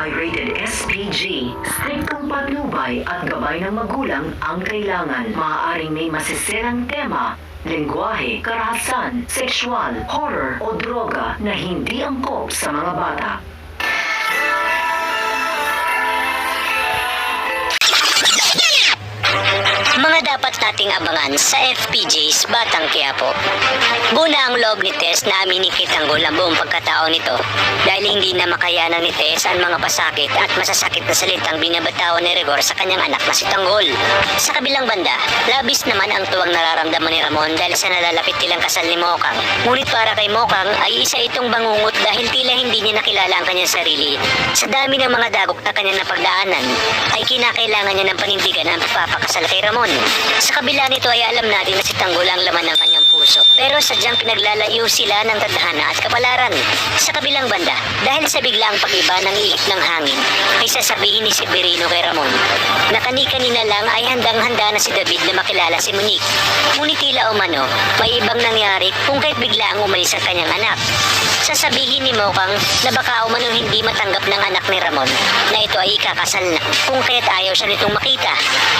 by rated SPG. Striktong patnubay at gabay ng magulang ang kailangan. Maaaring may masisirang tema, lengguwahe, karahasan, sexual, horror o droga na hindi angkop sa mga bata. Mga dapat nating abangan sa FPJ's Batang Quiapo. Buna ang loob ni Tess na aminin kay Tanggol ang buong pagkatao nito dahil hindi na makayanan ni Tess ang mga pasakit at masasakit na salitang binabatawan ni Rigor sa kanyang anak na si Tanggol. Sa kabilang banda, labis naman ang tuwang nararamdaman ni Ramon dahil sa nalalapit nilang kasal ni Mokang. Ngunit para kay Mokang ay isa itong bangungot dahil tila hindi niya nakilala ang kanyang sarili. Sa dami ng mga dagok na kanyang napagdaanan ay kinakailangan niya ng panindigan ang pagpapakasal kay Ramon. Sa kabila nito ay alam natin na si Tanggol ang laman ng kanyang puso. Pero sadyang pinaglalayo sila ng tadhana at kapalaran. Sa kabilang banda, dahil sa biglaang pag-iba ng ihip ng hangin, ay sasabihin ni Severino kay Ramon na kani-kanina lang ay handang-handa na si David na makilala si Monique. Ngunit tila umano, may ibang nangyari kung kahit biglaang umalis ang kanyang anak. Sasabihin ni Mokang na baka umano hindi matanggap ng anak ni Ramon na ito ay ikakasal na kung kaya't ayaw siya nitong makita.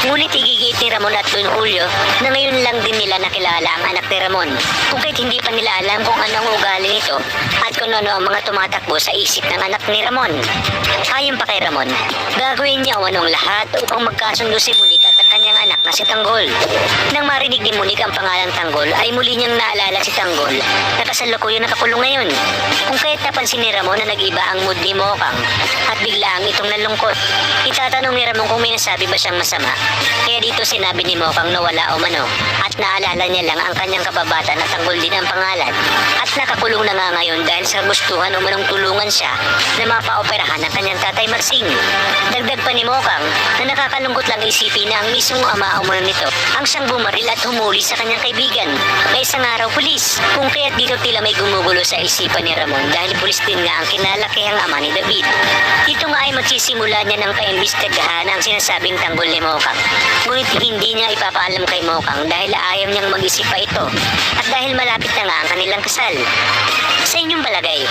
Ngunit igigit ni Ramon at Don Julio na ngayon lang din nila nakilala ang anak ni Ramon kung kaya't hindi pa nila alam kung anong ugali nito at kung ano ang mga tumatakbo sa isip ng anak ni Ramon. Ayon pa kay Ramon, gagawin niya ang anong lahat upang magkasundo si Monique at ang kanyang anak na si Tanggol. Nang marinig ni Monique ang pangalang Tanggol ay muli niyang naalala si Tanggol na kasalukuyang nakakulong ngayon. Kung kaya't napansin ni Ramon na nag-iba ang mood ni Mokang at biglaang itong nalungkot. Itatanong ni Ramon kung may nasabi ba siyang masama. Kaya dito sinabi ni Mokang na wala o mano at naalala niya lang ang kanyang kababata na Tanggol din ang pangalan at nakakulong na nga ngayon dahil sa gustuhan o manong tulungan siya na mapaoperahan ang kanyang tatay Magsing. Dagdag pa ni Mokang na nakakalungkot lang isipin na ang mismong ama o mano nito ang siyang bumaril at humuli sa kanyang kaibigan na isang araw pulis. Kung kaya't dito tila may gumugulo sa isipan ni Ramon dahil pulis din nga ang kinalakihang ama ni David. Dito nga ay magsisimula niya ng kaimbestigahan ang sinasabing Tanggol ni Mokang. Ngunit hindi niya ipapaalam kay Mokang dahil ayaw niyang mag-isip pa ito at dahil malapit na nga ang kanilang kasal. Sa inyong palagay,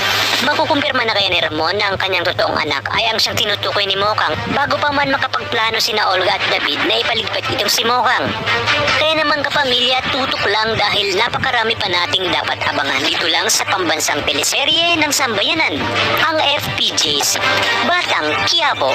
makukumpirma na kaya ni Ramon na ang kanyang totoong anak ay ang siyang tinutukoy ni Mokang bago pa man makapagplano sina Olga at David na ipaligpit itong si Mokang. Kaya naman kapamilya, tutok lang dahil napakarami pa nating dapat abangan dito lang sa pambansang teleserye ng Sambayanan, ang FPJ's Batang Quiapo.